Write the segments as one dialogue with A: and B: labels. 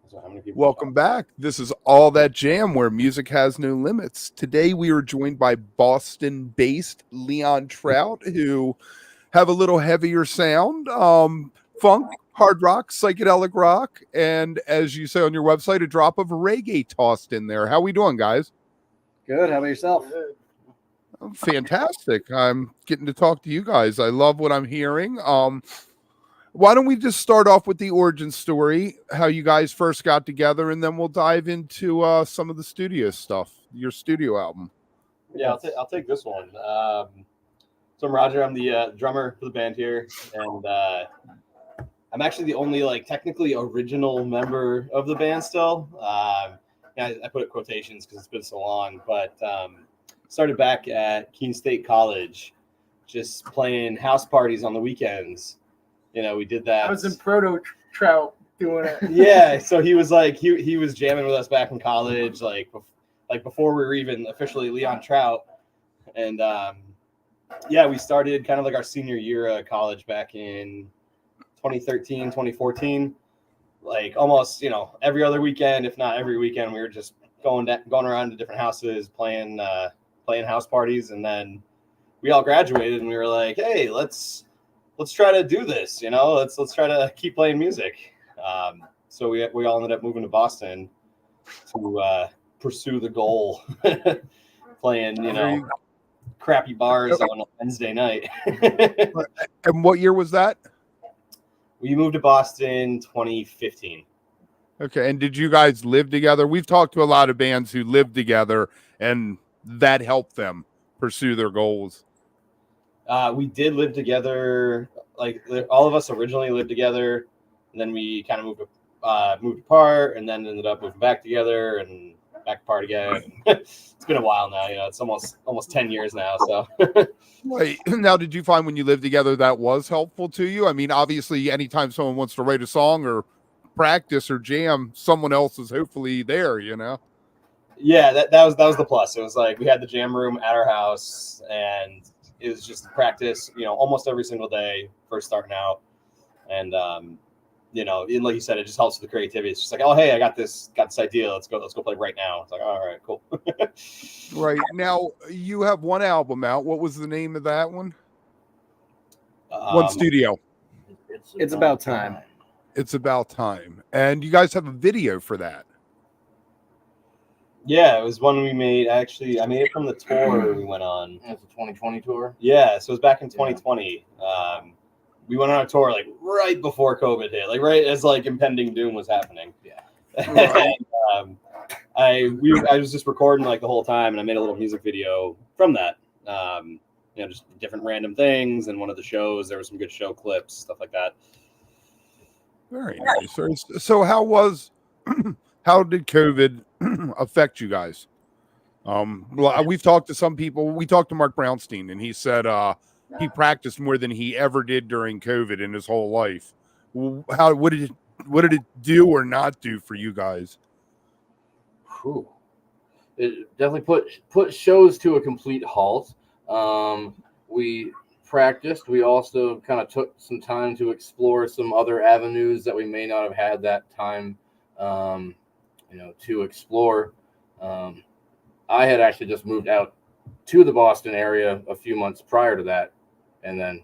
A: So how many people?
B: Welcome back. This is All That Jam, where music has no limits. Today we are joined by Boston-based Leon Trout, who have a little heavier sound, funk, hard rock, psychedelic rock, and as you say on your website, a drop of reggae tossed in there. How we doing, guys?
C: Good. How about yourself?
A: Good.
B: Fantastic. I'm getting to talk to you guys. I love what I'm hearing. Why don't we just start off with the origin story, how you guys first got together, and then we'll dive into some of the studio stuff, your studio album.
A: Yeah, I'll take this one. So I'm Roger. I'm the drummer for the band here, and I'm actually the only technically original member of the band still. Yeah, I put it quotations because it's been so long, but started back at Keene State College, just playing house parties on the weekends. You know, we did that.
D: I was in Proto Trout doing it.
A: Yeah, so he was he was jamming with us back in college, before we were even officially Leon Trout, and yeah, we started kind of like our senior year of college back in 2013, 2014. Like almost, every other weekend, if not every weekend, we were just going around to different houses, playing house parties, and then we all graduated, and we were like, hey, let's try to do this, let's try to keep playing music. So we all ended up moving to Boston to pursue the goal, playing, crappy bars on a Wednesday night.
B: And what year was that?
A: We moved to Boston 2015.
B: Okay. And did you guys live together? We've talked to a lot of bands who lived together and that helped them pursue their goals.
A: We did live together. All of us originally lived together, and then we kind of moved apart, and then ended up moving back together and back apart again. It's been a while now. It's almost 10 years now. So,
B: Wait, now, did you find when you lived together that was helpful to you? I mean, obviously, anytime someone wants to write a song or practice or jam, someone else is hopefully there.
A: Yeah, that was the plus. It was like we had the jam room at our house, and it was just practice, almost every single day first starting out. And, and like you said, it just helps with the creativity. It's just like, oh, hey, I got this idea. Let's go play right now. It's like, all right, cool.
B: Right. Now you have one album out. What was the name of that one? One studio.
C: It's about time.
B: It's about time. And you guys have a video for that.
A: Yeah, it was one we made. Actually, I made it from the tour we went on.
E: It's a 2020 tour.
A: Yeah, so it was back in 2020. We went on a tour right before COVID hit, right as impending doom was happening.
E: Yeah.
A: Right. And, I was just recording the whole time, and I made a little music video from that. Just different random things, and one of the shows there were some good show clips, stuff like that.
B: Very nice. So how did COVID affect you guys? We've talked to some people. We talked to Mark Brownstein, and he said he practiced more than he ever did during COVID in his whole life. What did it do or not do for you guys?
E: Whew. It definitely put shows to a complete halt. We practiced. We also kind of took some time to explore some other avenues that we may not have had that time, to explore. I had actually just moved out to the Boston area a few months prior to that. And then,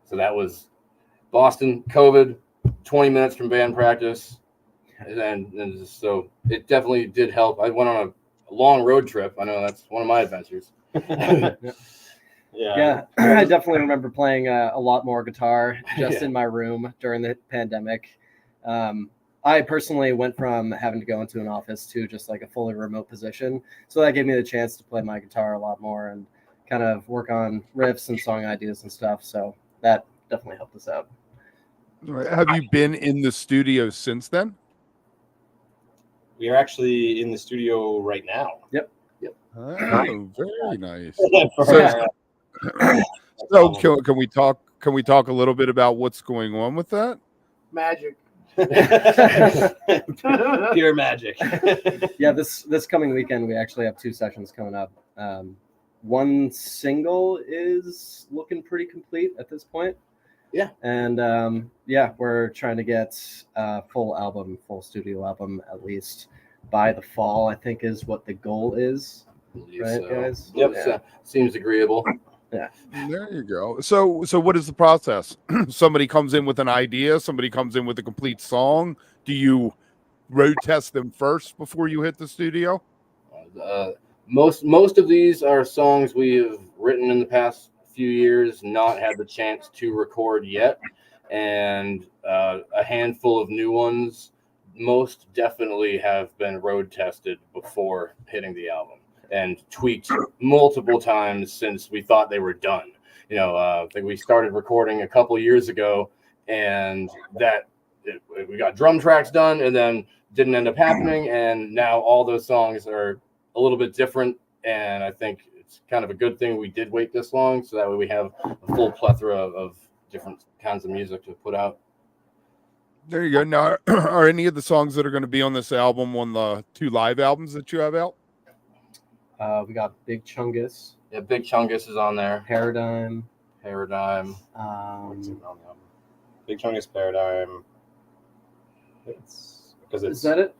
E: so that was Boston, COVID, 20 minutes from band practice. And so it definitely did help. I went on a long road trip. I know that's one of my adventures.
C: Yeah, I definitely remember playing a lot more guitar just in my room during the pandemic. I personally went from having to go into an office to just a fully remote position. So that gave me the chance to play my guitar a lot more and kind of work on riffs and song ideas and stuff. So that definitely helped us out.
B: Right. Have you been in the studio since then?
A: We are actually in the studio right now.
C: Yep.
B: Oh, very nice.
A: So
B: can we talk a little bit about what's going on with that?
D: Magic.
A: Pure magic.
C: Yeah, this coming weekend we actually have 2 sessions coming up. One single is looking pretty complete at this point.
E: Yeah.
C: And we're trying to get a full studio album at least by the fall, I think is what the goal is.
E: Believe
C: Right,
E: so.
C: guys?
E: Yep.
C: Yeah.
E: Seems agreeable.
B: There you go. So what is the process? Somebody comes in with an idea, somebody comes in with a complete song. Do you road test them first before you hit the studio?
E: Most of these are songs we have written in the past few years, not had the chance to record yet, and a handful of new ones most definitely have been road tested before hitting the album and tweaked multiple times since we thought they were done. I think we started recording a couple years ago, and we got drum tracks done, and then didn't end up happening, and now all those songs are a little bit different, and I think it's kind of a good thing we did wait this long, so that way we have a full plethora of different kinds of music to put out.
B: There you go. Now, are any of the songs that are going to be on this album on the 2 live albums that you have out?
C: We got Big Chungus,
E: Yeah, Big Chungus is on there.
C: Paradigm.
A: Big Chungus Paradigm.
C: Is that it?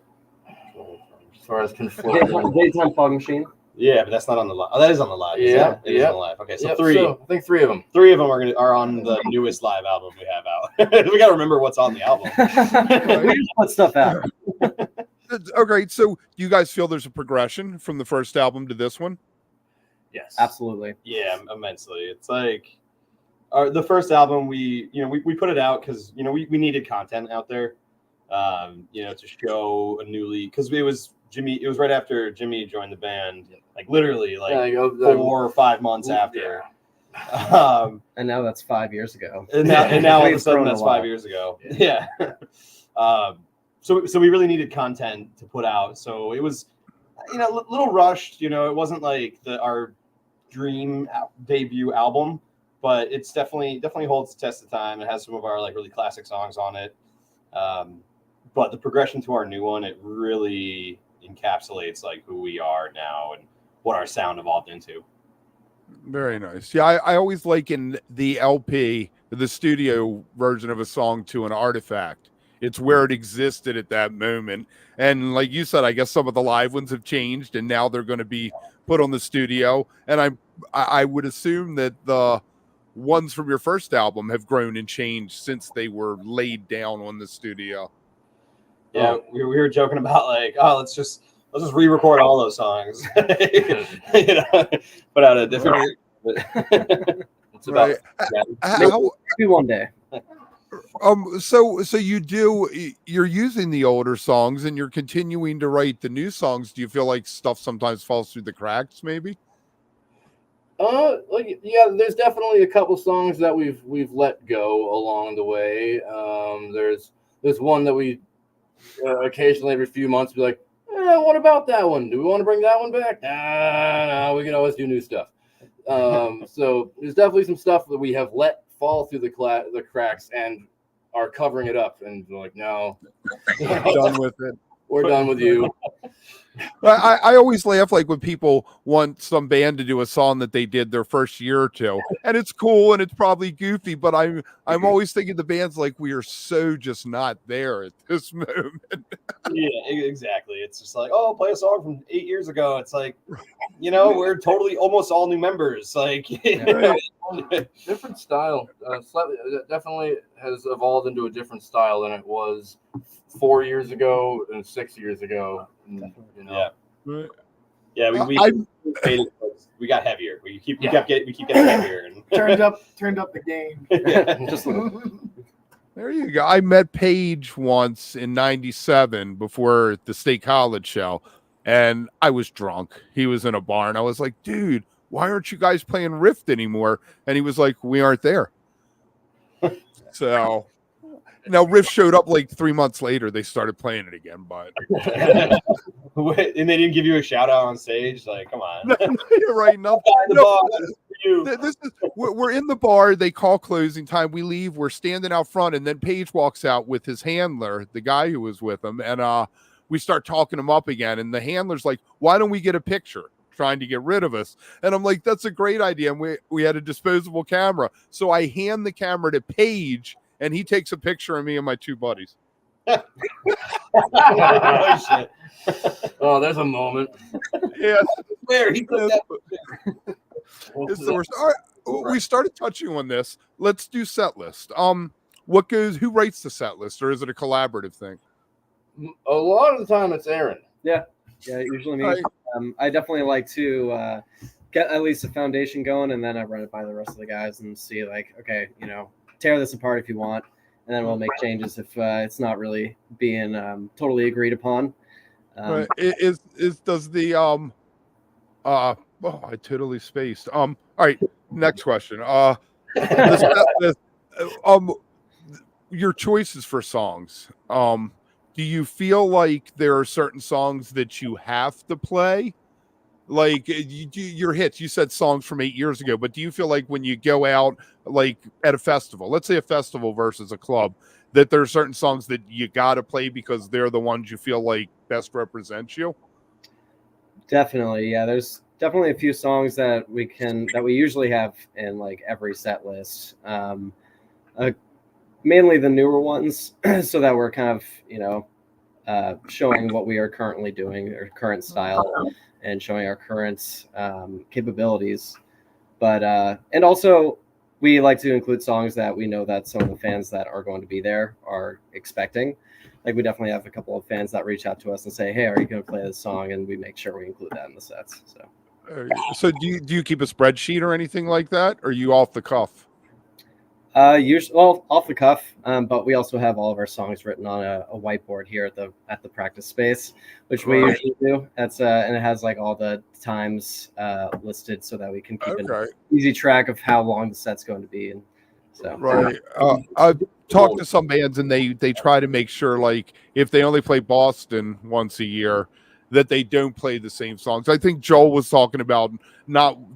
E: As far as conflicting.
C: Daytime Fog Machine.
A: Yeah, but that's not on the live. Oh, that is on the live.
E: Yeah,
A: it is on the live. Okay, so
E: Yep,
A: three.
E: I think 3 of them.
A: 3 of them are on the newest live album we have out. We got to remember what's on the album.
C: We just put stuff out.
B: Okay, so do you guys feel there's a progression from the first album to this one?
E: Yes,
C: Absolutely.
A: Yeah, immensely. It's like the first album we put it out because we needed content out there, to show a newly, because it was right after Jimmy joined the band, like literally 4 or 5 months after.
C: And now that's 5 years ago.
A: And now all of a
C: We've
A: sudden
C: grown a
A: that's
C: lot.
A: 5 years ago. Yeah. So we really needed content to put out. So it was, a little rushed. It wasn't like our dream debut album, but it's definitely holds the test of time. It has some of our really classic songs on it. But the progression to our new one, it really encapsulates who we are now and what our sound evolved into.
B: Very nice. Yeah, I always liken the LP, the studio version of a song, to an artifact. It's where it existed at that moment. And like you said, I guess some of the live ones have changed, and now they're going to be put on the studio. And I would assume that the ones from your first album have grown and changed since they were laid down on the studio.
A: Yeah, we were joking about let's just re-record all those songs. Put out a different. It's about
C: Maybe one day.
B: So you're using the older songs and you're continuing to write the new songs. Do you feel like stuff sometimes falls through the cracks, maybe?
E: There's definitely a couple songs that we've let go along the way. There's one that we occasionally every few months be like, what about that one? Do we want to bring that one back? No, we can always do new stuff. So there's definitely some stuff that we have let fall through the cracks and are covering it up, and we're like, no,
B: Done with it.
E: we're done with you.
B: I always laugh when people want some band to do a song that they did their first year or two, and it's cool and it's probably goofy, but I'm always thinking the band's we are so just not there at this moment.
A: Yeah, exactly. It's just play a song from 8 years ago. It's we're totally almost all new members.
E: Different style. Slightly, definitely has evolved into a different style than it was 4 years ago and 6 years ago.
A: Yeah. Yeah, we got heavier. We keep getting heavier. And
D: Turned up the game.
C: Just a little.
B: There you go. I met Paige once in '97 before the State College show, and I was drunk. He was in a bar, and I was like, dude, why aren't you guys playing Rift anymore? And he was like, we aren't there. So now Rift showed up 3 months later. They started playing it again, but
A: and they didn't give you a shout out on stage. Come on.
B: You're right. No, we're in the bar. They call closing time. We leave. We're standing out front, and then Paige walks out with his handler, the guy who was with him, and we start talking him up again. And the handler's like, "Why don't we get a picture?" trying to get rid of us. And I'm like, that's a great idea. And we had a disposable camera. So I hand the camera to Paige, and he takes a picture of me and my two buddies.
A: Oh, shit.
E: Oh, there's a moment.
B: Yeah.
A: Where he took that.
B: It's the worst. All right, we started touching on this. Let's do set list. Who writes the set list, or is it a collaborative thing?
E: A lot of the time it's Aaron.
C: Yeah, usually me.
B: Right.
C: I definitely like to get at least a foundation going, and then I run it by the rest of the guys and see, like, okay, tear this apart if you want, and then we'll make changes if it's not really being totally agreed upon.
B: Does the I totally spaced. All right, next question. Your choices for songs. Do you feel like there are certain songs that you have to play? Like your hits, you said songs from 8 years ago, but do you feel like when you go out, like at a festival, let's say a festival versus a club, that there are certain songs that you got to play because they're the ones you feel like best represent you?
C: Definitely, yeah. There's definitely a few songs that we usually have in like every set list. Mainly the newer ones, so that we're kind of showing what we are currently doing, our current style, and showing our current capabilities. But and also we like to include songs that we know that some of the fans that are going to be there are expecting. Like we definitely have a couple of fans that reach out to us and say, "Hey, are you going to play this song?" And we make sure we include that in the sets.
B: So do you keep a spreadsheet or anything like that? Or are you off the cuff?
C: Usually, off the cuff, but we also have all of our songs written on a whiteboard here at the practice space, which we usually do. That's and it has like all the times listed so that we can keep an easy track of how long the set's going to be. And so,
B: right. I've talked to some bands, and they try to make sure, like, if they only play Boston once a year, that they don't play the same songs. I think Joel was talking about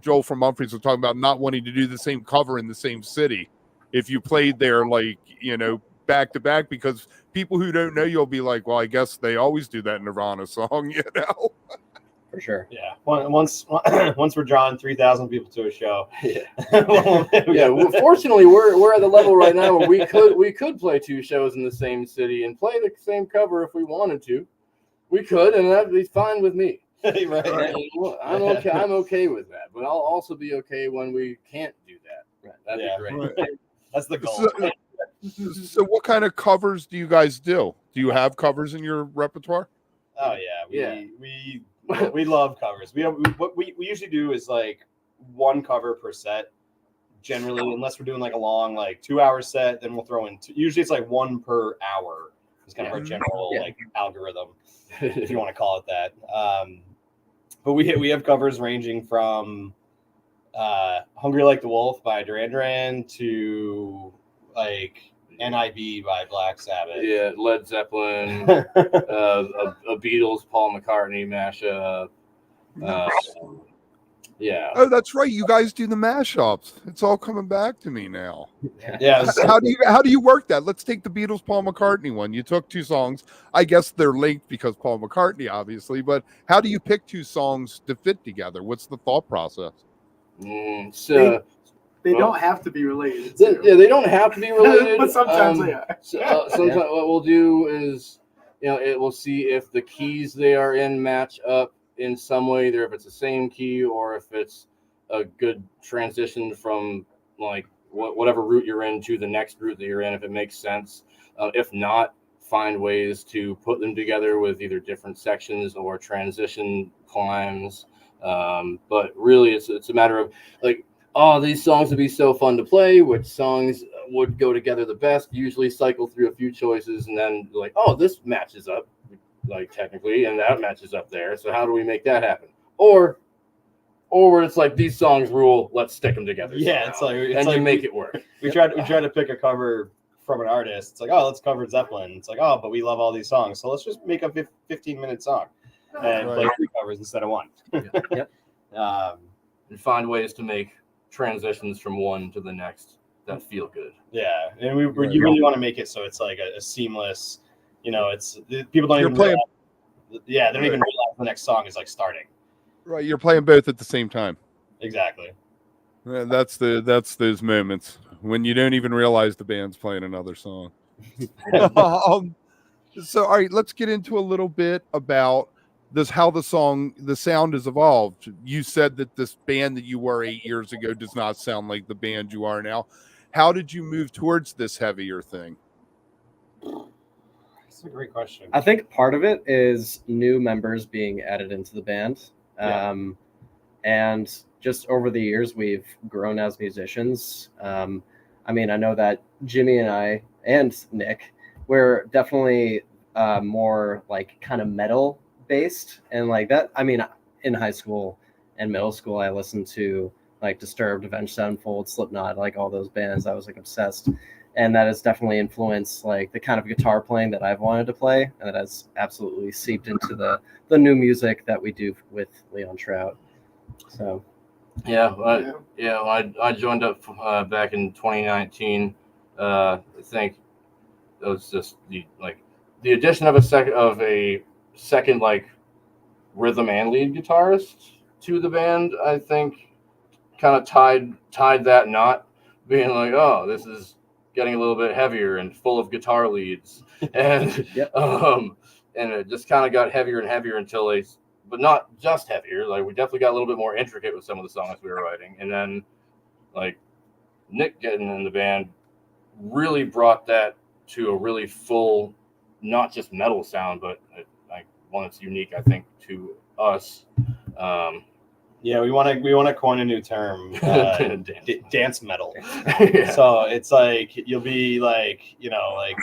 B: Joel from Humphreys was talking about not wanting to do the same cover in the same city. If you played there, like, back to back, because people who don't know you'll be like, well, I guess they always do that Nirvana song,
C: For sure.
A: Yeah. Once we're drawing 3,000 people to a show.
E: Yeah. Well, fortunately, we're at the level right now where we could play two shows in the same city and play the same cover if we wanted to. We could, and that'd be fine with me.
A: Right.
E: I'm okay. I'm okay with that, but I'll also be okay when we can't do that. Right. That'd be great.
B: Right.
A: That's the goal.
B: So what kind of covers do you guys do? Do you have covers in your repertoire?
A: Oh yeah, we love covers. What we usually do is like one cover per set. Generally, unless we're doing like a long 2-hour set, then we'll throw in usually it's like one per hour. It's kind of our general algorithm, if you want to call it that. But we have covers ranging from Hungry Like the Wolf by Duran Duran to like NIB by Black Sabbath.
E: Yeah, Led Zeppelin, a Beatles, Paul McCartney mashup. Yeah.
B: Oh, that's right. You guys do the mashups. It's all coming back to me now.
A: Yeah.
B: How do you work that? Let's take the Beatles Paul McCartney one. You took two songs. I guess they're linked because Paul McCartney, obviously. But how do you pick two songs to fit together? What's the thought process?
D: They don't have to be related.
E: They don't have to be related.
D: But sometimes they are.
E: Sometimes what we'll do is, it will see if the keys they are in match up in some way, either if it's the same key or if it's a good transition from like whatever route you're in to the next route that you're in, if it makes sense. If not, find ways to put them together with either different sections or transition climbs. But really, it's a matter of like, these songs would be so fun to play. Which songs would go together the best? Usually cycle through a few choices and then like, this matches up, like technically, and that matches up there. So how do we make that happen? Or it's like these songs rule. Let's stick them together.
A: Yeah,
E: somehow.
A: it's like
E: you make it work.
A: We try to pick a cover from an artist. It's like, let's cover Zeppelin. It's like, but we love all these songs, so let's just make a 15-minute song and play 3 covers instead of 1.
C: Yep.
E: And find ways to make transitions from one to the next that feel good.
A: Yeah, and you really want to make it so it's like a seamless. It's people don't even realize, they don't even realize the next song is like starting.
B: Right, you're playing both at the same time.
A: Exactly.
B: That's those moments when you don't even realize the band's playing another song. So, all right, let's get into a little bit about this, how the sound has evolved. You said that this band that you were 8 years ago does not sound like the band you are now. How did you move towards this heavier thing?
A: That's a great question.
C: I think part of it is new members being added into the band.
A: Yeah.
C: And just over the years, we've grown as musicians. I mean, I know that Jimmy and I and Nick, we're definitely more like kind of metal based. And like that, I mean, in high school and middle school, I listened to like Disturbed, Avenged Sevenfold, Slipknot, like all those bands. I was like obsessed. And that has definitely influenced like the kind of guitar playing that I've wanted to play. And that has absolutely seeped into the new music that we do with Leon Trout. So,
E: I joined up back in 2019. I think it was just the addition of a second like rhythm and lead guitarist to the band. I think kind of tied that knot, being like, oh, this is getting a little bit heavier and full of guitar leads, and and it just kind of got heavier and heavier until but not just heavier. Like we definitely got a little bit more intricate with some of the songs we were writing, and then like Nick getting in the band really brought that to a really full, not just metal sound, but like one that's unique, I think, to us.
A: Yeah, we want to coin a new term, dance metal.
E: Yeah.
A: So it's like you'll be like, like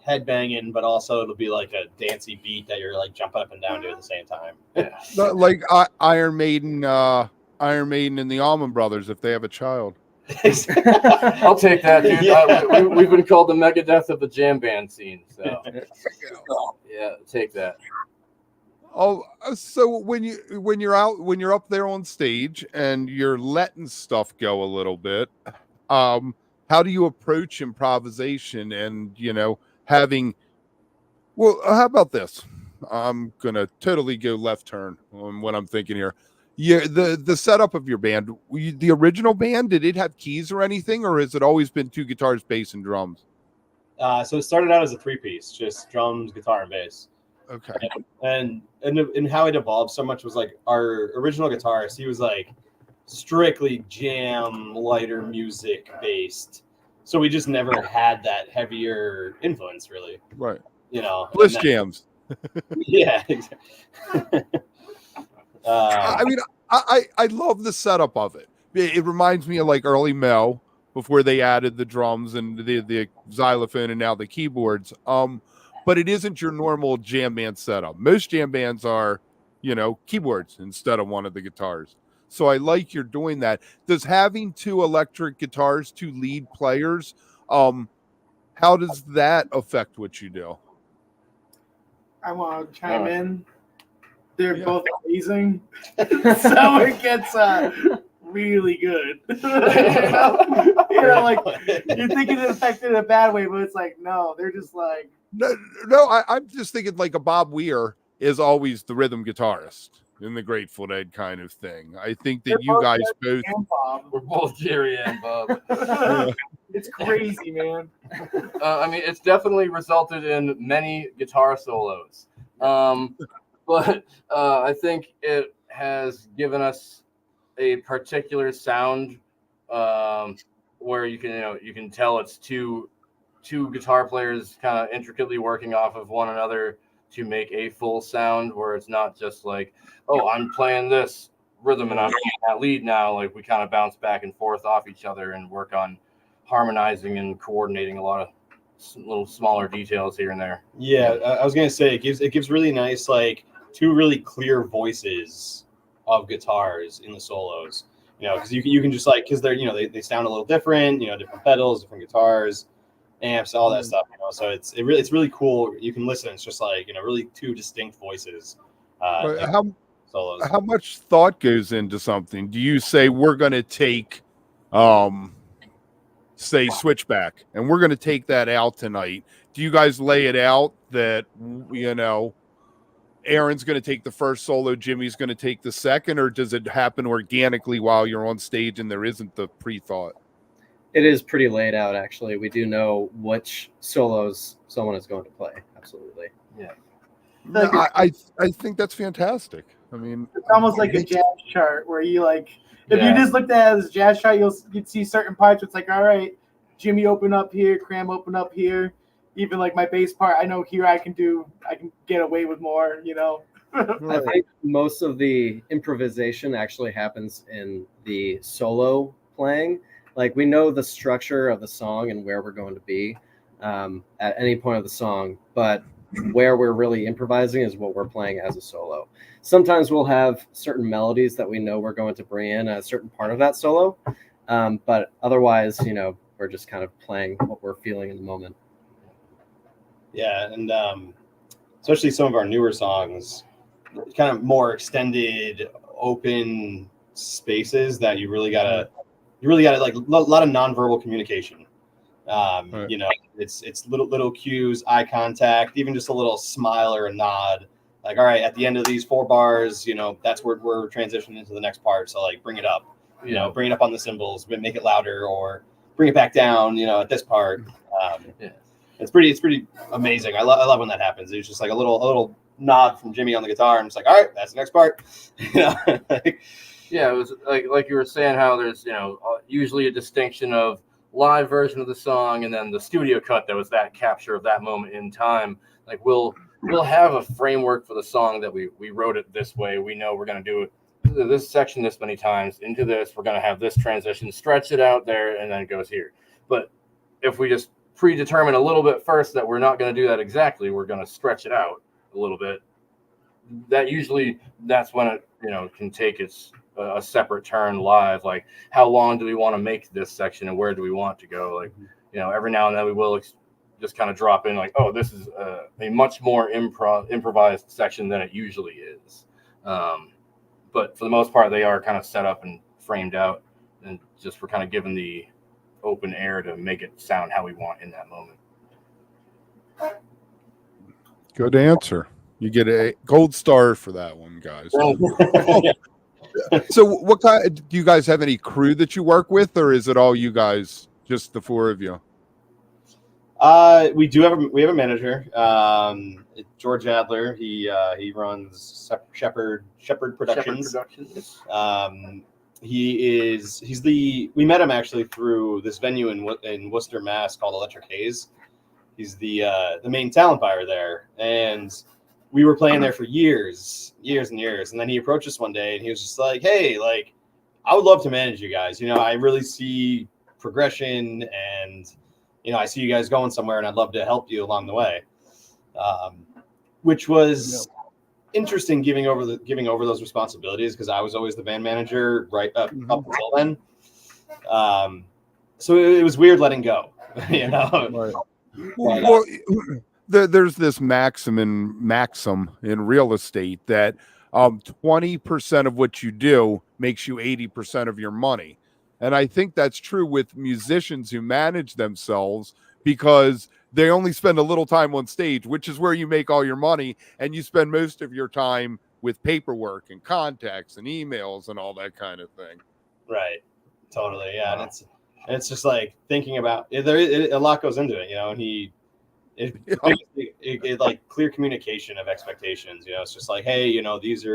A: head banging, but also it'll be like a dancey beat that you're like jumping up and down to at the same time.
E: Yeah.
B: Like Iron Maiden and the Allman Brothers if they have a child.
E: I'll take that, dude.
A: Yeah.
E: We've been called the Megadeth of the jam band scene, so yeah, take that.
B: Oh, so when you're up there on stage and you're letting stuff go a little bit, how do you approach improvisation and having? Well, how about this? I'm gonna totally go left turn on what I'm thinking here. Yeah, the setup of your band, the original band, did it have keys or anything, or has it always been two guitars, bass, and drums?
A: So it started out as a 3-piece, just drums, guitar, and bass.
B: Okay.
A: And how it evolved so much was like our original guitarist, he was like strictly jam, lighter music based. So we just never had that heavier influence, really.
B: Right.
A: Bliss
B: jams.
A: Yeah. Exactly.
B: I mean, I love the setup of it. It reminds me of like early Mel before they added the drums and the xylophone and now the keyboards. But it isn't your normal jam band setup. Most jam bands are, keyboards instead of one of the guitars. So I like you're doing that. Does having two electric guitars, two lead players, how does that affect what you do?
D: I want to chime in. They're both amazing. So it gets really good. Like you're thinking it affected in a bad way, but it's like, no, they're just like.
B: No, I'm just thinking like a Bob Weir is always the rhythm guitarist in the Grateful Dead kind of thing. I think that you guys both.
E: We're both Jerry and Bob.
D: It's crazy, man.
E: I mean, it's definitely resulted in many guitar solos. But I think it has given us a particular sound where you can tell it's two guitar players kind of intricately working off of one another to make a full sound, where it's not just like, oh, I'm playing this rhythm and I'm playing that lead now. Like we kind of bounce back and forth off each other and work on harmonizing and coordinating a lot of little smaller details here and there.
A: Yeah, I was gonna say it gives really nice like two really clear voices of guitars in the solos. Because you can just like, because they're they sound a little different. Different pedals, different guitars, amps, all that stuff. So it's really cool. You can listen. It's just like really two distinct voices. Solos.
B: How much thought goes into something? Do you say we're going to take, say Switchback, and we're going to take that out tonight? Do you guys lay it out that Aaron's going to take the first solo, Jimmy's going to take the second, or does it happen organically while you're on stage and there isn't the pre-thought?
C: It is pretty laid out, actually. We do know which solos someone is going to play. Absolutely.
E: Yeah.
B: No, I think that's fantastic. I mean,
D: It's almost like a jazz chart where you like, if
E: Yeah.
D: you just looked at it as a jazz chart, you'd see certain parts. Where it's like, all right, Jimmy open up here, Cram open up here. Even like my bass part, I know here I can get away with more, you know.
C: I think most of the improvisation actually happens in the solo playing. Like we know the structure of the song and where we're going to be at any point of the song, but where we're really improvising is what we're playing as a solo. Sometimes we'll have certain melodies that we know we're going to bring in at a certain part of that solo, but otherwise, you know, we're just kind of playing what we're feeling in the moment.
A: Yeah, and especially some of our newer songs, kind of more extended, open spaces that you really gotta like a lot of nonverbal communication.
B: Right.
A: You know, it's little cues, eye contact, even just a little smile or a nod. Like, all right, at the end of these 4 bars, you know, that's where we're transitioning into the next part. So like, bring it up, you know, bring it up on the cymbals, make it louder, or bring it back down, you know, at this part.
E: Yeah.
A: It's pretty amazing. I love when that happens. It's just like a little nod from Jimmy on the guitar, and it's like, all right, that's the next part. You know,
E: Yeah, it was like you were saying how there's, you know, usually a distinction of live version of the song and then the studio cut that was that capture of that moment in time. Like we'll have a framework for the song that we wrote it this way. We know we're going to do it this section this many times into this. We're going to have this transition, stretch it out there, and then it goes here. But if we just predetermine a little bit first that we're not going to do that exactly, we're going to stretch it out a little bit. That's when it, you know, can take a separate turn live. Like, how long do we want to make this section and where do we want to go? Like, you know, every now and then we will just kind of drop in like, oh, this is a much more improvised section than it usually is. But for the most part, they are kind of set up and framed out, and just we're kind of given the open air to make it sound how we want in that moment.
B: Good answer. You get a gold star for that one, guys. So what kind do you guys have any crew that you work with, or is it all you guys, just the 4 of you?
A: we have a manager, George Adler. He runs Shepherd Productions. We met him actually through this venue in Worcester, Mass called Electric Haze. He's the main talent buyer there, and we were playing there for years and years. And then he approached us one day and he was just like, hey, like, I would love to manage you guys. You know, I really see progression, and, you know, I see you guys going somewhere, and I'd love to help you along the way. Which was interesting, giving over those responsibilities, because I was always the band manager up until then. So it was weird letting go, you know.
B: Right. Well, there's this maxim in real estate that 20% of what you do makes you 80% of your money. And I think that's true with musicians who manage themselves, because they only spend a little time on stage, which is where you make all your money, and you spend most of your time with paperwork and contacts and emails and all that kind of thing.
A: Right. Totally. Yeah. Wow. And it's just like thinking about it, a lot goes into it, you know, and it like clear communication of expectations. You know, it's just like, hey, you know, this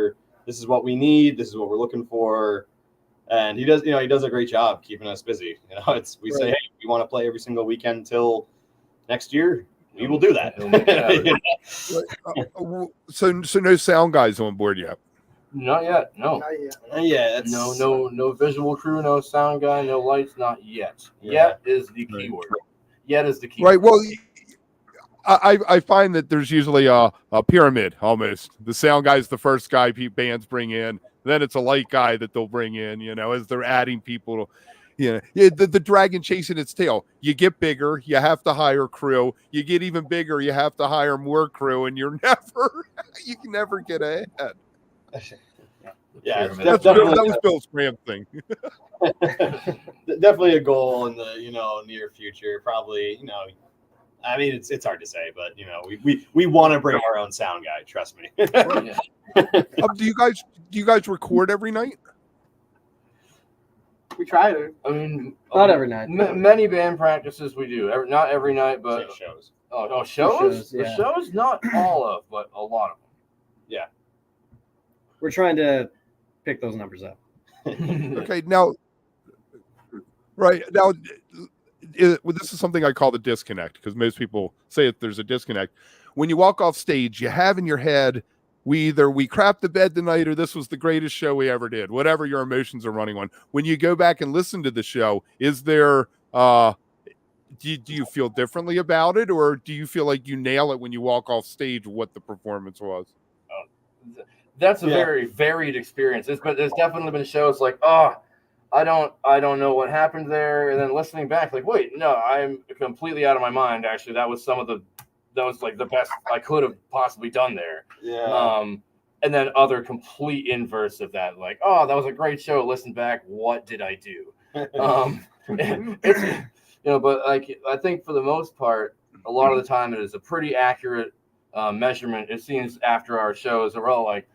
A: is what we need. This is what we're looking for. And he does a great job keeping us busy. You know, we say, hey, we want to play every single weekend till next year. We will do that.
B: So no sound guys on board yet?
E: Not yet. No.
D: Not yet.
E: No visual crew, no sound guy, no lights. Not yet. Yeah. Yet is the key word. Yet is the key.
B: Right. Well, I find that there's usually a pyramid almost. The sound guy's the first guy bands bring in. Then it's a light guy that they'll bring in, you know, as they're adding people. The dragon chasing its tail. You get bigger, you have to hire crew. You get even bigger, you have to hire more crew, and you can never get ahead.
A: Yeah,
B: that was Bill's Cram thing.
A: Definitely a goal in the near future. Probably I mean, it's hard to say, but we want to bring our own sound guy. Trust me.
E: Yeah.
B: Do you guys record every night?
D: We try to.
E: I mean,
C: Not every night.
E: Many band practices we do. Not every night, but
A: shows.
E: Oh, shows?
C: Shows,
E: The
C: yeah.
E: shows, not all of, but a lot of
C: We're trying to pick those numbers up.
E: them.
B: Okay, now, right now, this is something I call the disconnect, because most people say if there's a disconnect. When you walk off stage, you have in your head, we crapped the bed tonight, or this was the greatest show we ever did. Whatever your emotions are running on. When you go back and listen to the show, is there do you feel differently about it, or do you feel like you nail it when you walk off stage what the performance was?
E: That's a very varied experience. But there's definitely been shows like, I don't know what happened there, and then listening back, like, wait, no, I'm completely out of my mind. Actually, that was like the best I could have possibly done there.
A: Yeah.
E: And then other complete inverse of that, like, that was a great show. Listen back, what did I do? It's but like I think for the most part, a lot of the time it is a pretty accurate measurement. It seems after our shows, we're all like,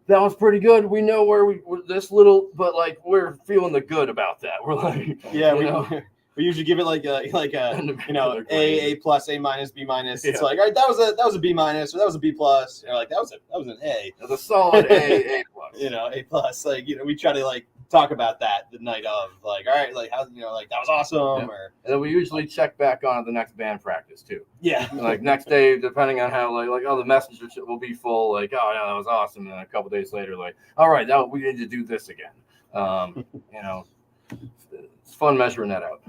E: that was pretty good. We know where we're this little, but like we're feeling the good about that. We're like,
A: we usually give it like a A plus, A minus, B minus. It's
E: Yeah.
A: like, all right, that was a B minus, or that was a B plus. Like that was an A.
E: it's a solid A plus.
A: A plus. Like we try to like talk about that the night of. Like, all right, like how like that was awesome.
E: Yeah.
A: Or
E: And then we usually check back on at the next band practice too.
A: yeah.
E: Like next day, depending on how like the messenger will be full. Like, oh yeah, that was awesome. And then a couple days later, like, all right, now we need to do this again. It's fun measuring that out.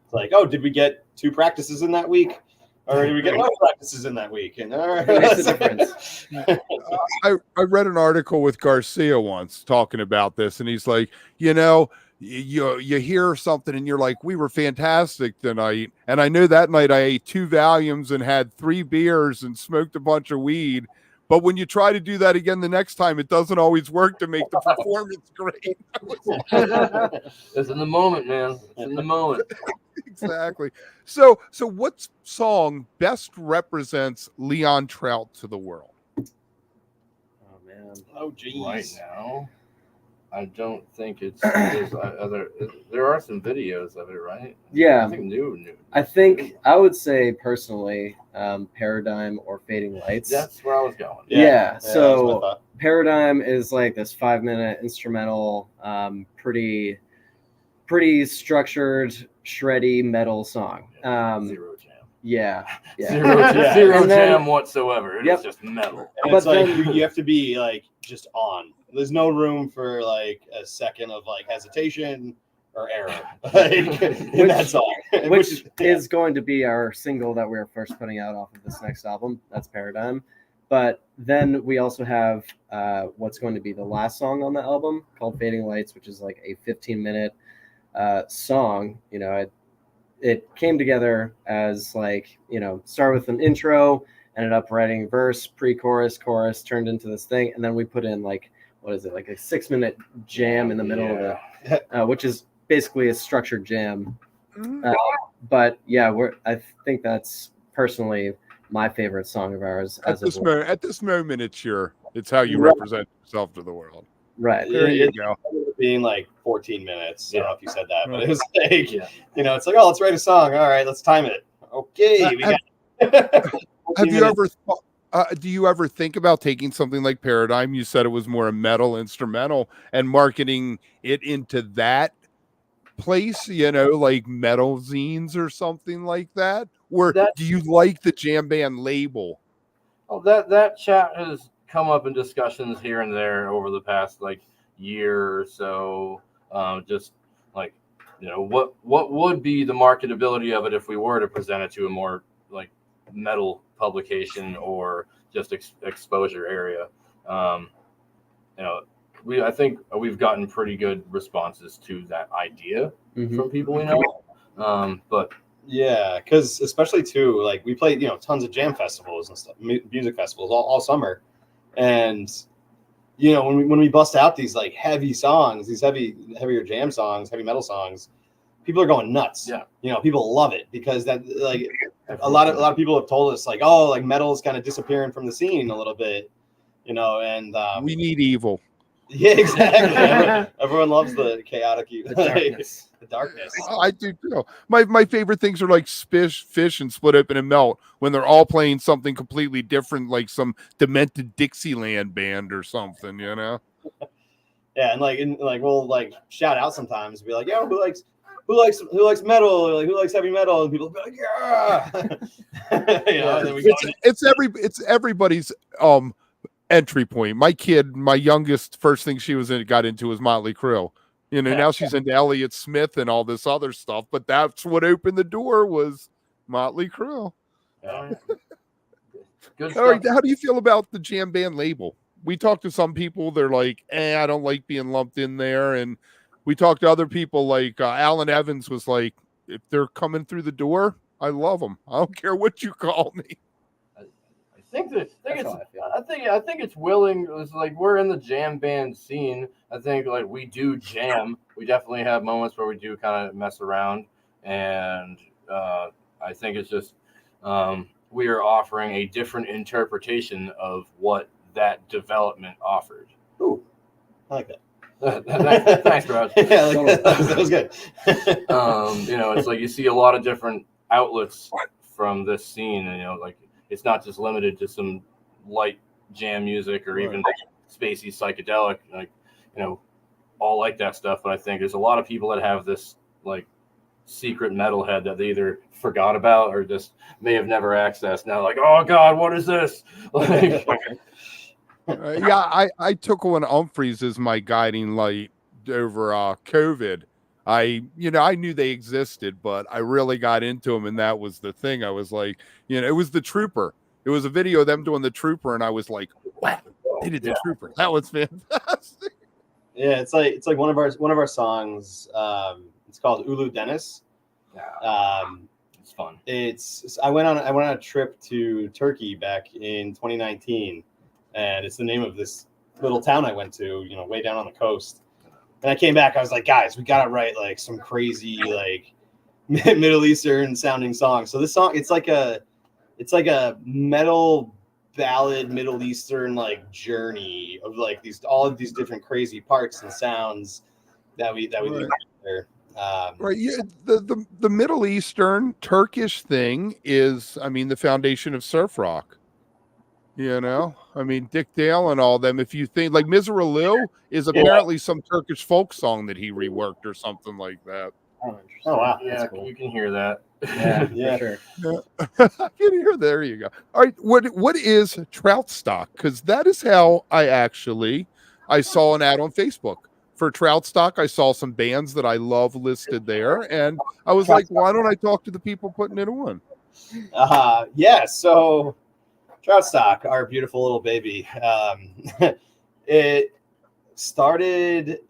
A: It's like, oh, did we get 2 practices in that week? Or did we get no practices in that week? And all right.
C: It makes a difference.
B: I read an article with Garcia once talking about this, and he's like, you hear something and you're like, we were fantastic tonight, and I know that night I ate 2 Valiums and had 3 beers and smoked a bunch of weed, but when you try to do that again the next time, it doesn't always work to make the performance great.
E: It's in the moment, man. It's in the moment.
B: Exactly. So what song best represents Leon Trout to the world?
C: Oh man.
A: Oh geez.
E: Right now, I don't think it's. There are some videos of it, right?
C: Yeah.
E: I think new.
C: I think I would say personally, Paradigm or Fading Lights.
E: That's where I was going.
C: Yeah.
A: that's what I
C: So
A: thought.
C: Paradigm is like this 5-minute instrumental, pretty structured, shreddy metal song.
E: Zero jam.
C: Yeah.
E: Zero
C: And then-
E: jam whatsoever. It is just metal.
A: And
C: But
A: it's like
C: then-
A: you have to be like just on. There's no room for like a second of like hesitation or error like, in that song.
C: which is going to be our single that we're first putting out off of this next album. That's Paradigm. But then we also have what's going to be the last song on the album called Fading Lights, which is like a 15-minute song. It came together as like, started with an intro, ended up writing verse, pre-chorus, chorus, turned into this thing. And then we put in like, what is it? Like a 6-minute jam in the middle of it, which is basically a structured jam. But yeah, I think that's personally my favorite song of ours.
B: At this moment, it's how you represent yourself to the world.
C: Right.
B: There you go.
A: Being like 14 minutes. I don't know if you said that, but it was like, it's like, let's write a song. All right, let's time it. Okay, we got.
B: Have you ever thought? Do you ever think about taking something like Paradigm? You said it was more a metal instrumental and marketing it into that place, like metal zines or something like that? Or do you like the jam band label?
E: Oh, that chat has come up in discussions here and there over the past like year or so. Just like, what would be the marketability of it if we were to present it to a more like metal publication or just exposure area. I think we've gotten pretty good responses to that idea from people we know. But
A: yeah, because especially too, like we played, tons of jam festivals and stuff, music festivals all summer, and when we bust out these like heavy songs, these heavier jam songs, heavy metal songs, people are going nuts.
E: Yeah.
A: People love it because that like a lot of people have told us like, oh, like metal is kind of disappearing from the scene a little bit, and
B: We need evil.
A: yeah, exactly. Everyone loves the chaotic,
C: The darkness.
A: the darkness.
B: I do too. My favorite things are like Fish and Split Open and Melt when they're all playing something completely different, like some demented Dixieland band or something,
A: Yeah, and we'll like shout out sometimes, be like, yo, who likes metal, or like who likes heavy metal, and people be like, yeah. And then we
B: it's everybody's entry point. My youngest, first thing she got into was Motley Crue. Now she's into Elliott Smith and all this other stuff, but that's what opened the door was Motley Crue.
E: Good
B: All right,
E: stuff.
B: how do you feel about the jam band label? We talked to some people, they're like, I don't like being lumped in there. And we talked to other people like Alan Evans was like, if they're coming through the door, I love them. I don't care what you call me.
E: I think it's willing. It's like we're in the jam band scene. I think like we do jam. We definitely have moments where we do kind of mess around, and I think it's just we are offering a different interpretation of what that development offered.
A: Ooh, I like that.
E: Thanks, Trout.
A: Yeah, like that was good.
E: It's like you see a lot of different outlets from this scene, and like it's not just limited to some light jam music or even spacey psychedelic, like all like that stuff. But I think there's a lot of people that have this like secret metalhead that they either forgot about or just may have never accessed. Now, like, oh God, what is this? Like,
B: I took on Humphreys as my guiding light over COVID. I knew they existed, but I really got into them, and that was the thing. I was like, it was the Trooper. It was a video of them doing the Trooper, and I was like, wow, they did the Trooper. That was fantastic.
A: Yeah, it's like one of our songs. It's called Ulu Dennis.
E: it's fun.
A: I went on a trip to Turkey back in 2019, and it's the name of this little town I went to, way down on the coast. And I came back, I was like, guys, we gotta write like some crazy like Middle Eastern sounding song. So this song, it's like a metal ballad Middle Eastern like journey of like all of these different crazy parts and sounds that we do there.
B: Right. Yeah, the Middle Eastern Turkish thing is, the foundation of surf rock. Dick Dale and all them. If you think like Mizralu is apparently some Turkish folk song that he reworked or something like that.
C: Oh, interesting.
A: Oh wow,
E: Yeah,
C: cool.
E: you can hear that.
C: Yeah, for sure.
B: I can hear. There you go. All right, what is Troutstock? Because that is how I saw an ad on Facebook for Troutstock. I saw some bands that I love listed there, and I was like, why don't I talk to the people putting it on?
A: So Troutstock, our beautiful little baby. It started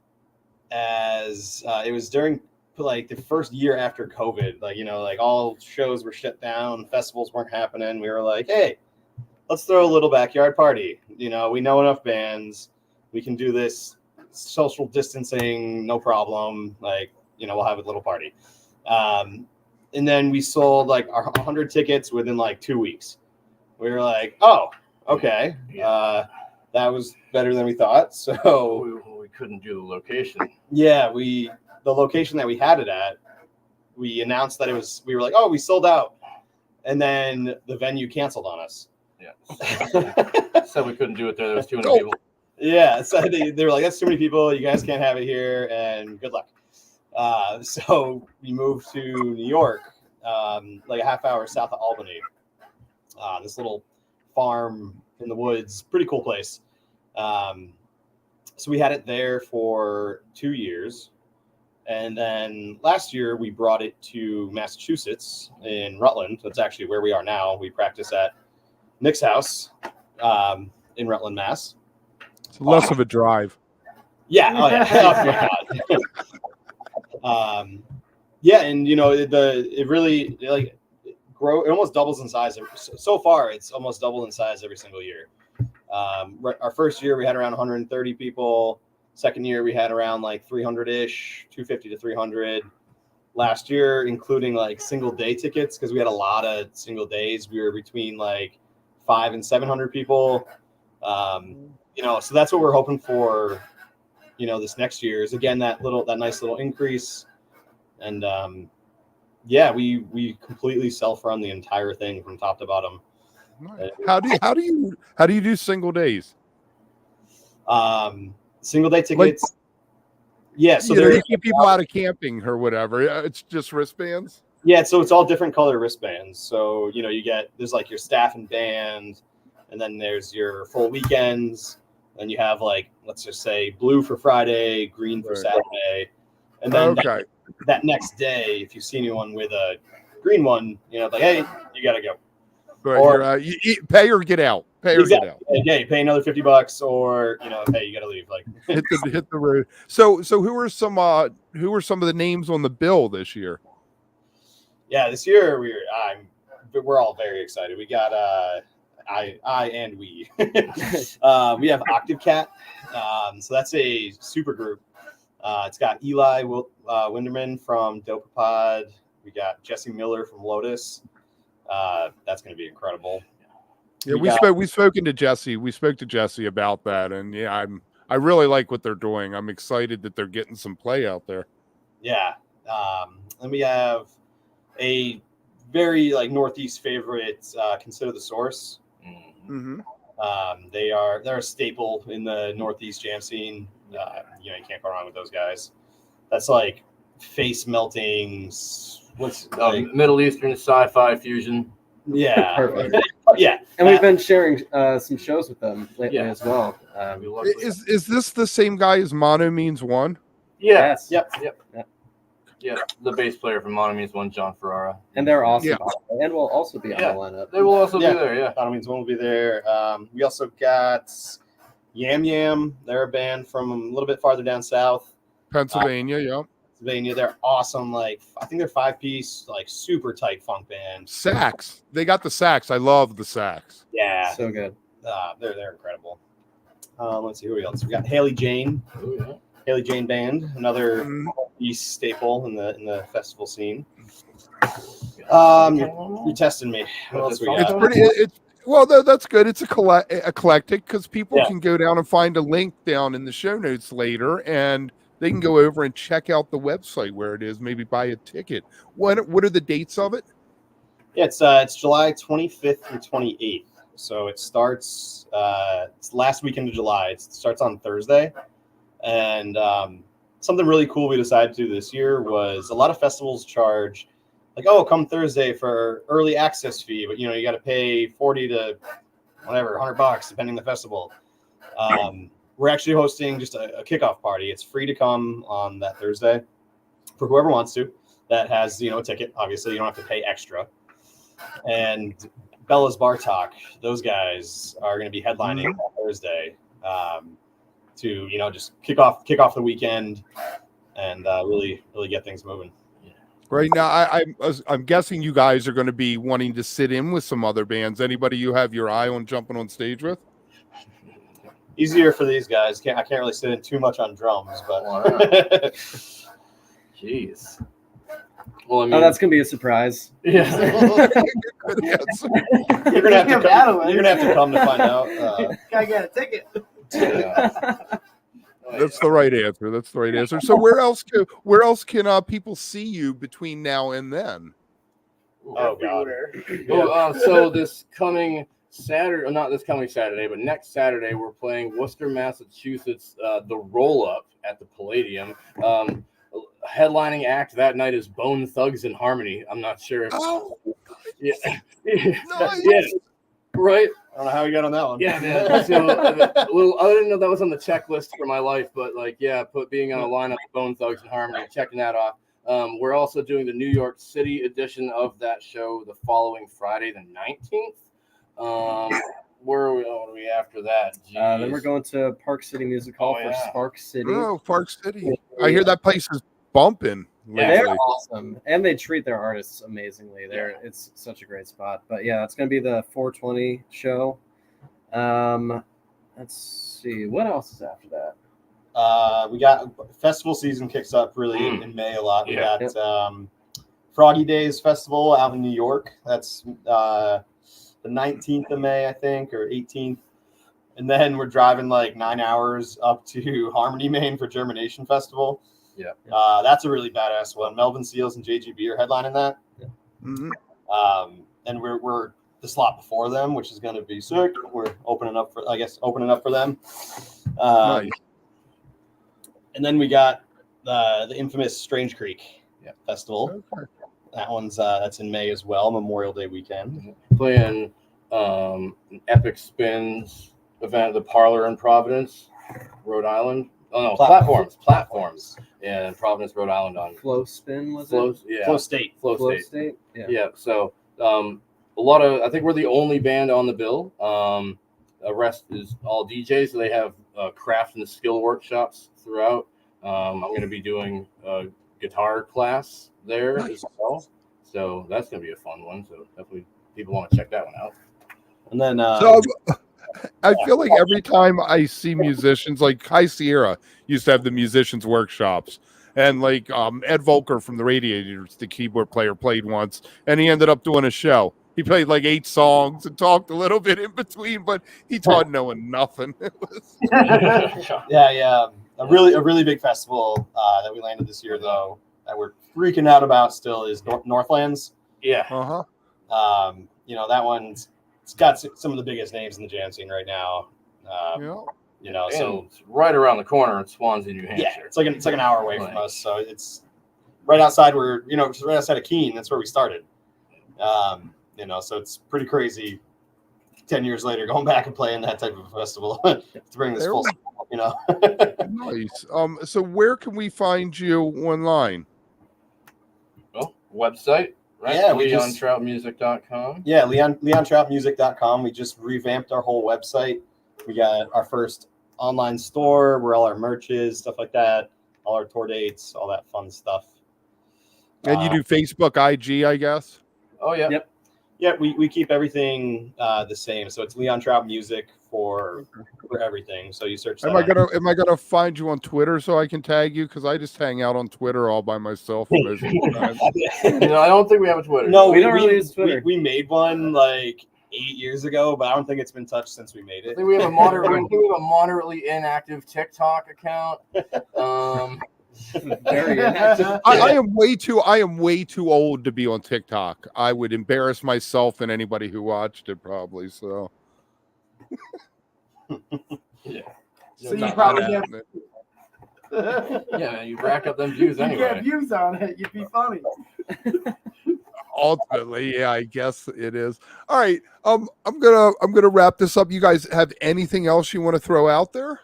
A: as it was during like the first year after COVID, like all shows were shut down, festivals weren't happening. We were like, hey, let's throw a little backyard party. We know enough bands, we can do this social distancing, no problem. Like, we'll have a little party. And then we sold like our 100 tickets within like 2 weeks. We were like, oh, okay. That was better than we thought. So
E: we couldn't do the location.
A: Yeah, the location that we had it at, we announced that we were like, oh, we sold out. And then the venue canceled on us.
E: Yeah. So we couldn't do it there. There was too many people.
A: Yeah. So they were like, that's too many people. You guys can't have it here, and good luck. So we moved to New York, like a half hour south of Albany. This little farm in the woods, pretty cool place. So we had it there for 2 years. And then last year we brought it to Massachusetts in Rutland. That's actually where we are now. We practice at Nick's house in Rutland, Mass.
B: It's less of a drive.
A: Yeah. Oh, yeah. Oh, my God. Yeah. And, it really like grow. It almost doubles in size. So far, it's almost doubled in size every single year. Our first year we had around 130 people. Second year we had around like 300-ish, 250 to 300. last year, including like single day tickets, because we had a lot of single days. We were between like 500 and 700 people. So that's what we're hoping for. This next year is again that nice little increase, and we completely self-run the entire thing from top to bottom.
B: How do you do single days?
A: Single day tickets. So
B: to keep people out of camping or whatever. It's just wristbands.
A: Yeah, so it's all different color wristbands. So there's like your staff and band, and then there's your full weekends. Then you have like, let's just say blue for Friday, green for Saturday, and then that next day, if you see anyone with a green one, like, hey, you gotta go.
B: Right, or you pay or get out. Pay or get out.
A: Yeah, you pay another $50, or hey, you gotta leave. Like
B: hit the road. So who are some of the names on the bill this year?
A: Yeah, this year we're all very excited. We got we we have Octave Cat. So that's a super group. It's got Eli Winderman from Dopapod. We got Jesse Miller from Lotus. That's going to be incredible.
B: Yeah, we've spoken to Jesse. We spoke to Jesse about that, and yeah, I really like what they're doing. I'm excited that they're getting some play out there.
A: Yeah. Then we have a very like Northeast favorite, Consider the Source.
B: Mm-hmm.
A: They're a staple in the Northeast jam scene. You can't go wrong with those guys. That's like face melting. What's
E: Middle Eastern sci-fi fusion?
A: Yeah,
C: perfect.
A: Yeah,
C: and we've been sharing some shows with them lately as well.
B: Is this the same guy as Mono Means One?
E: Yeah.
C: Yes.
E: Yep. Yeah, the bass player from Mono Means One, John Ferrara.
C: And they're awesome. Yeah. And will also be on the lineup.
E: They will also be there, yeah.
A: Mono Means One will be there. We also got Yam Yam. They're a band from a little bit farther down south.
B: Pennsylvania,
A: Pennsylvania. They're awesome. Like, I think they're 5-piece, like super tight funk band.
B: Sax. They got the sax. I love the sax.
A: Yeah.
C: So good.
A: They're incredible. Let's see who else. We got Haley Jane.
E: Oh, yeah.
A: Haley Jane Band, another East staple in the festival scene. You're testing me. What else we got?
B: That's good. It's eclectic because people can go down and find a link down in the show notes later, and they can go over and check out the website where it is. Maybe buy a ticket. What are the dates of it?
A: Yeah, it's July 25th through 28th. So it starts. It's last weekend of July. It starts on Thursday. And something really cool we decided to do this year was a lot of festivals charge like, come Thursday for early access fee, but you got to pay 40 to whatever, $100 depending on the festival. We're actually hosting just a kickoff party. It's free to come on that Thursday for whoever wants to. That has a ticket. Obviously, you don't have to pay extra. And Bella's Bar Talk, those guys are going to be headlining on Thursday. To just kick off the weekend and really get things moving.
B: Right now, I'm guessing you guys are going to be wanting to sit in with some other bands. Anybody you have your eye on jumping on stage with?
A: Easier for these guys. I can't really sit in too much on drums, but
E: jeez. Well, I mean,
C: that's gonna be a surprise.
E: Yeah.
A: You're gonna have to come to find out.
D: Gotta get a ticket.
B: That's the right answer. So where else can people see you between now and then?
A: Oh God.
E: So this coming Saturday, not this coming Saturday, but next Saturday, we're playing Worcester, Massachusetts, the Roll Up at the Palladium. Headlining act that night is Bone Thugs and Harmony. I'm not sure if
B: Nice.
E: Right.
A: I don't know how you got on that one.
E: Yeah, man. So, I didn't know that was on the checklist for my life, but being on a lineup of Bone Thugs and Harmony, checking that off. We're also doing the New York City edition of that show the following Friday, the 19th. What are we after that?
C: Then we're going to Park City Music Hall for Spark City.
B: Oh, Park City. I hear that place is bumping.
C: Yeah, they're awesome, and they treat their artists amazingly. It's such a great spot. But yeah, it's going to be the 420 show. Let's see what else is after that.
A: We got festival season kicks up really in May a lot. We
E: Yeah.
A: got Froggy Days Festival out in New York. That's the 19th of May, I think, or 18th. And then we're driving like 9 hours up to Harmony, Maine for Germination Festival.
E: Yeah.
A: That's a really badass one. Melvin Seals and JGB are headlining that.
B: Mhm.
A: And we're the slot before them, which is going to be sick. We're opening up for them.
B: Nice.
A: And then we got the infamous Strange Creek Festival.
B: Okay.
A: That one's that's in May as well, Memorial Day weekend.
E: Playing an Epic Spins event at the Parlor in Providence, Rhode Island. Oh no, platforms in Providence, Rhode Island on
C: Flow Spin was
E: Flow,
C: it?
E: yeah,
A: Flow State.
E: Flow State.
C: Yeah.
E: Yeah. So a lot of, I think we're the only band on the bill. The rest is all DJs. So they have craft and skill workshops throughout. I'm going to be doing a guitar class there as well. So that's going to be a fun one. So definitely people want to check that one out.
A: And then
B: So I feel like every time I see musicians, like High Sierra used to have the musicians workshops, and like Ed Volker from the Radiators, the keyboard player, played once, and he ended up doing a show. He played like 8 songs and talked a little bit in between, but he taught no one nothing. It was...
A: yeah, a really big festival that we landed this year though that we're freaking out about still is Northlands.
E: Yeah.
A: You know, that one's it's got some of the biggest names in the jam scene right now.
B: Yeah.
A: You know,
E: And
A: so
E: it's right around the corner in Swansea, New Hampshire.
A: yeah, it's like an hour away from us. So it's right outside just right outside of Keene. That's where we started. You know, so it's pretty crazy. 10 years later, going back and playing that type of festival to bring this full circle, you know.
B: Nice. So where can we find you online?
E: Well, website, right?
A: Yeah, we just
E: LeonTroutmusic.com.
A: Yeah, LeonTroutmusic.com. We just revamped our whole website. We got our first online store where all our merch is, stuff like that, all our tour dates, all that fun stuff.
B: And you do Facebook, IG, I guess.
E: Oh yeah.
C: Yep.
A: Yeah, we keep everything the same. So it's Leon Trout Music for everything. So you search that.
B: Am I gonna find you on Twitter so I can tag you? Because I just hang out on Twitter all by myself most of the time.
E: No, I don't think we have a Twitter.
A: No,
C: we don't really use Twitter.
A: We made one like 8 years ago, but I don't think it's been touched since we made
E: I
A: it.
E: think we have a moderately inactive TikTok account.
C: Very inactive.
B: I am way too old to be on TikTok. I would embarrass myself and anybody who watched it probably. So
E: Yeah.
D: So you probably get
E: Yeah, you rack up them views
D: you
E: anyway.
D: get views on it. You'd be funny.
B: ultimately, yeah, I guess it is. All right. I'm gonna wrap this up. You guys have anything else you want to throw out there?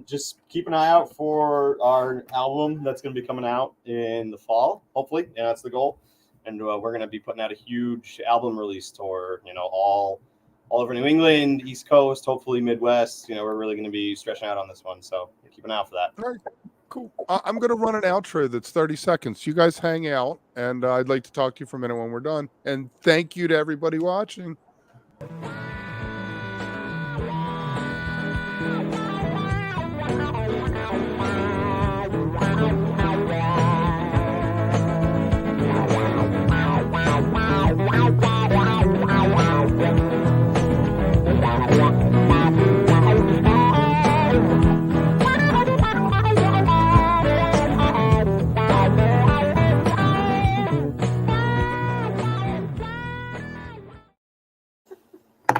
A: Just keep an eye out for our album that's going to be coming out in the fall, hopefully. Yeah, that's the goal. And we're going to be putting out a huge album release tour, you know, all over New England, East Coast, hopefully Midwest. You know, we're really going to be stretching out on this one. So keep an eye out for that.
B: All right, cool. I'm going to run an outro that's 30 seconds. You guys hang out, and I'd like to talk to you for a minute when we're done. And thank you to everybody watching.